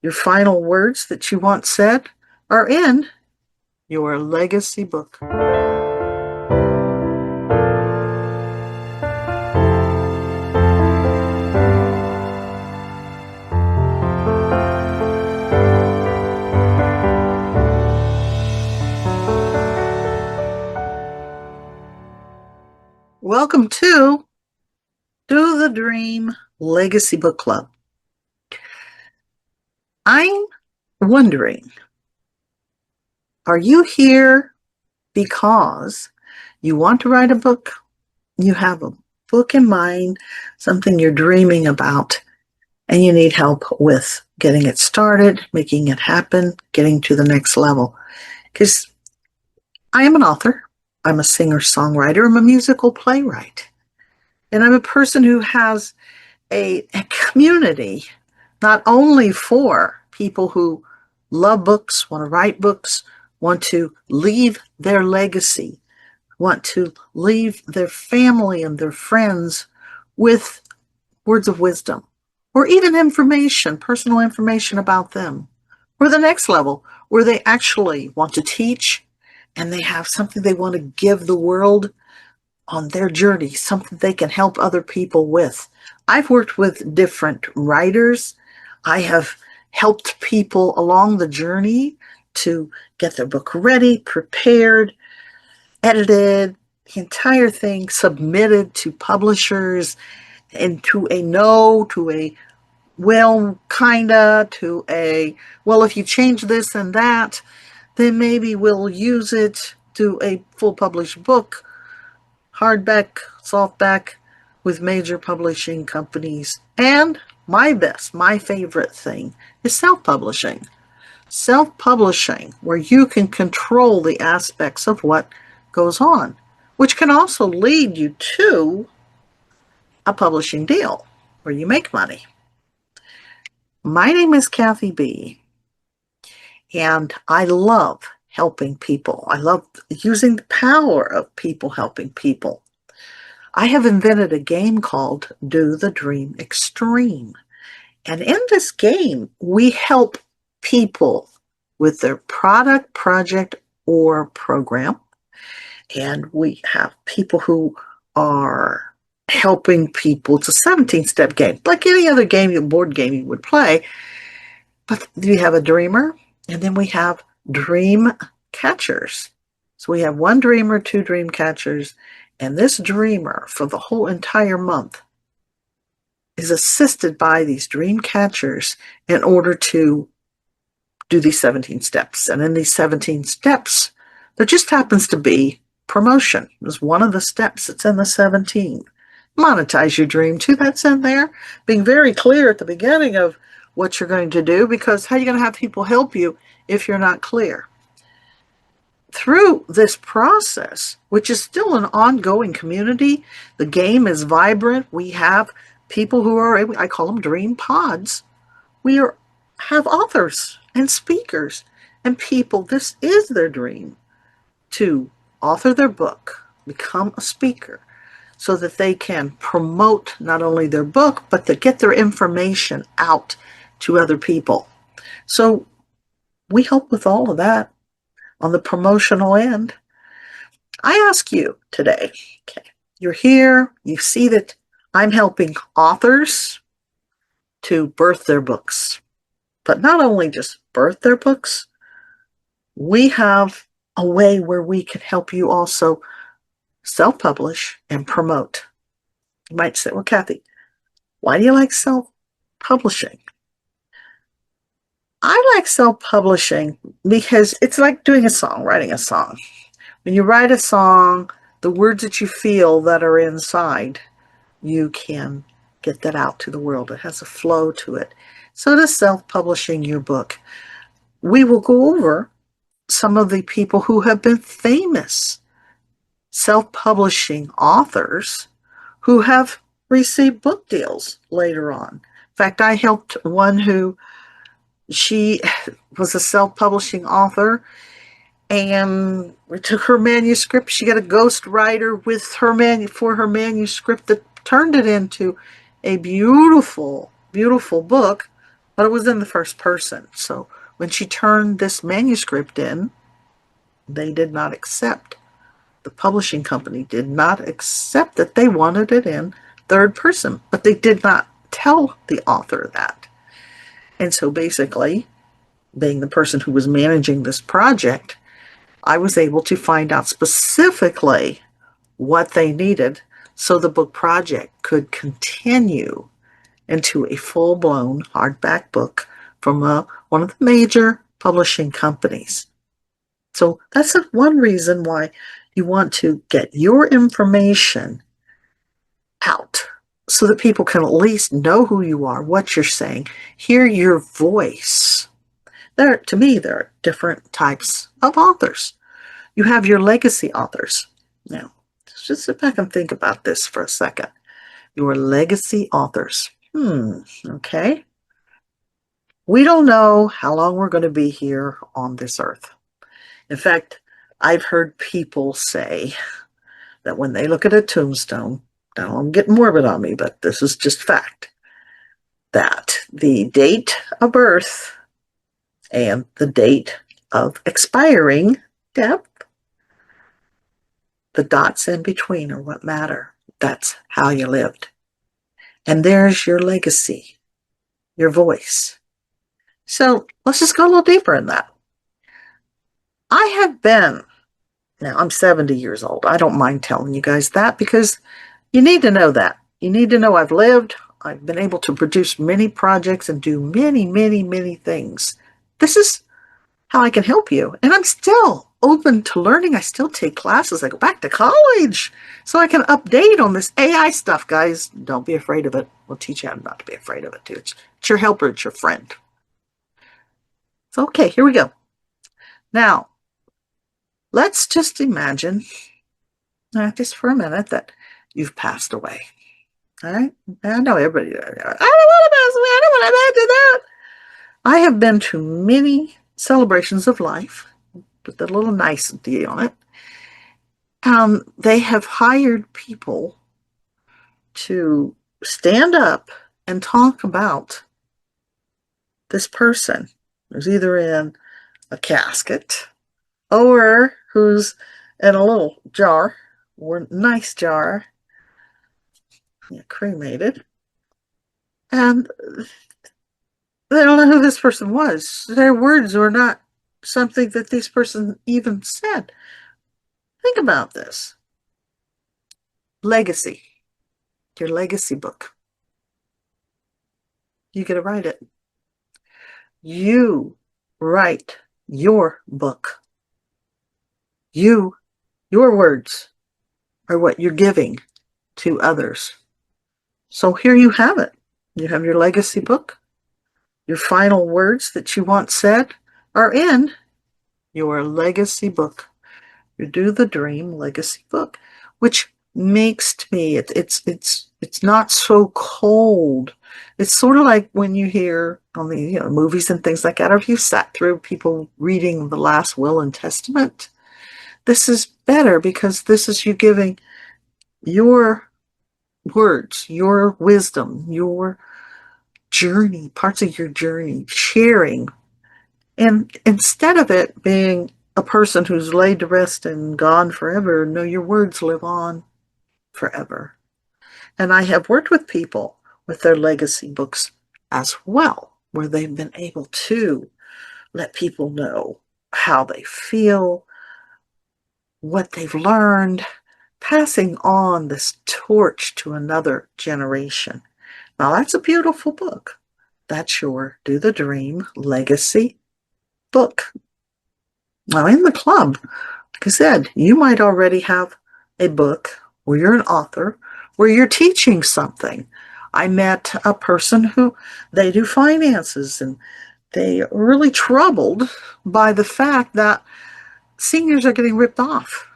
Your final words that you once said are in your legacy book. Welcome to Do the Dream Legacy Book Club. I'm wondering, are you here because you want to write a book? You have a book in mind, something you're dreaming about, and you need help with getting it started, making it happen, getting to the next level. Because I am an author, I'm a singer-songwriter, I'm a musical playwright, and I'm a person who has a community not only for people who love books, want to write books, want to leave their legacy, want to leave their family and their friends with words of wisdom, or even information, personal information about them, or the next level where they actually want to teach and they have something they want to give the world on their journey, something they can help other people with. I've worked with different writers. I have helped people along the journey to get their book ready, prepared, edited, the entire thing submitted to publishers, and to a no, to a well, kinda, to a well, if you change this and that, then maybe we'll use it, to a full published book, hardback, softback, with major publishing companies. And my favorite thing is self-publishing. Self-publishing, where you can control the aspects of what goes on, which can also lead you to a publishing deal where you make money. My name is Kathy B., and I love helping people. I love using the power of people helping people. I have invented a game called Do the Dream Extreme. And in this game, we help people with their product, project, or program. And we have people who are helping people. It's a 17-step game, like any other game, board game you would play. But we have a dreamer, and then we have dream catchers. So we have one dreamer, two dream catchers, and this dreamer for the whole entire month is assisted by these dream catchers in order to do these 17 steps. And in these 17 steps, there just happens to be promotion. It's one of the steps that's in the 17. Monetize your dream too, that's in there. Being very clear at the beginning of what you're going to do, because how are you going to have people help you if you're not clear? Through this process, which is still an ongoing community, the game is vibrant. We have people who are, I call them dream pods. Have authors and speakers and people, this is their dream, to author their book, become a speaker, so that they can promote not only their book, but to get their information out to other people. So we help with all of that on the promotional end. I ask you today, okay, you're here, you see that I'm helping authors to birth their books. But not only just birth their books, we have a way where we can help you also self-publish and promote. You might say, well, Kathy, why do you like self-publishing? I like self-publishing because it's like doing a song, writing a song. When you write a song, the words that you feel that are inside, you can get that out to the world. It has a flow to it. So does self-publishing your book. We will go over some of the people who have been famous self-publishing authors who have received book deals later on. In fact, I helped one who, she was a self-publishing author, and we took her manuscript. She got a ghost writer with her for her manuscript that turned it into a beautiful, beautiful book but it was in the first person. So when she turned this manuscript in, they did not accept. The publishing company did not accept that. They wanted it in third person, but they did not tell the author that. And so basically, being the person who was managing this project, I was able to find out specifically what they needed so the book project could continue into a full-blown hardback book from one of the major publishing companies. So that's one reason why you want to get your information out so that people can at least know who you are, what you're saying, hear your voice. To me, there are different types of authors. You have your legacy authors. Now, just sit back and think about this for a second. Your legacy authors. Okay. We don't know how long we're going to be here on this earth. In fact, I've heard people say that when they look at a tombstone, now I'm getting morbid on me, but this is just fact, that the date of birth and the date of expiring death, the dots in between are what matter. That's how you lived. And there's your legacy, your voice. So let's just go a little deeper in that. I have been, now I'm 70 years old. I don't mind telling you guys that because you need to know that. You need to know I've lived. I've been able to produce many projects and do many, many, many things. This is how I can help you. And I'm still open to learning. I still take classes. I go back to college so I can update on this AI stuff, guys. Don't be afraid of it. We'll teach you how not to be afraid of it, too. It's your helper. It's your friend. So, okay, here we go. Now, let's just imagine, just for a minute, that you've passed away. All right? I know everybody, I don't want to pass away. I don't want to do that. I have been to many celebrations of life with a little nicety on it. They have hired people to stand up and talk about this person who's either in a casket or who's in a little jar or nice jar, cremated, and they don't know who this person was. Their words were not something that this person even said. Think about this. Legacy. Your legacy book. You get to write it. You write your book. Your words are what you're giving to others. So here you have it. You have your legacy book. Your final words that you once said are in your legacy book. You do the dream legacy book, which makes to me it's not so cold. It's sort of like when you hear on the movies and things like that, or if you sat through people reading the last will and testament. This is better because this is you giving your words, your wisdom, your journey, parts of your journey, sharing. And instead of it being a person who's laid to rest and gone forever, no, your words live on forever. And I have worked with people with their legacy books as well, where they've been able to let people know how they feel, what they've learned, passing on this torch to another generation. Now, that's a beautiful book. That's your Do the Dream Legacy book. Now, in the club, like I said, you might already have a book where you're an author, where you're teaching something. I met a person who they do finances, and they are really troubled by the fact that seniors are getting ripped off.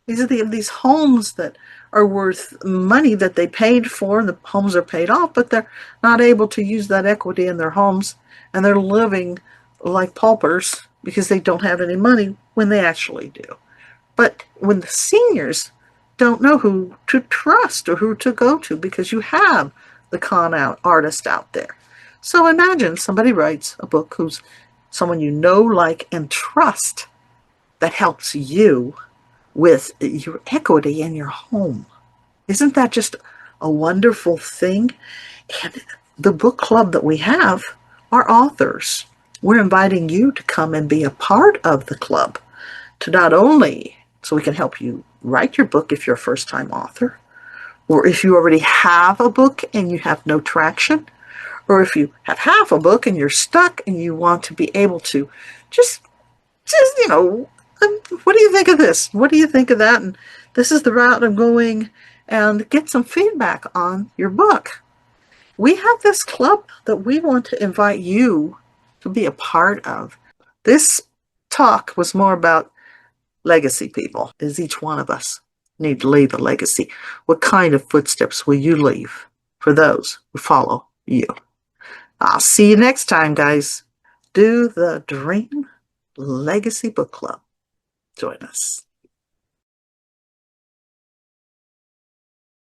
These are these homes that are worth money that they paid for, and the homes are paid off, but they're not able to use that equity in their homes, and they're living like paupers because they don't have any money when they actually do. But when the seniors don't know who to trust or who to go to because you have the con out artist out there. So imagine somebody writes a book who's someone you know, like, and trust that helps you with your equity in your home. Isn't that just a wonderful thing? And the book club that we have are authors. We're inviting you to come and be a part of the club, to not only so we can help you write your book if you're a first-time author, or if you already have a book and you have no traction, or if you have half a book and you're stuck and you want to be able to just what do you think of this? What do you think of that? And this is the route I'm going, and get some feedback on your book. We have this club that we want to invite you to be a part of. This talk was more about legacy, people. Is each one of us need to leave a legacy? What kind of footsteps will you leave for those who follow you? I'll see you next time, guys. Do the Dream Legacy Book Club. Join us.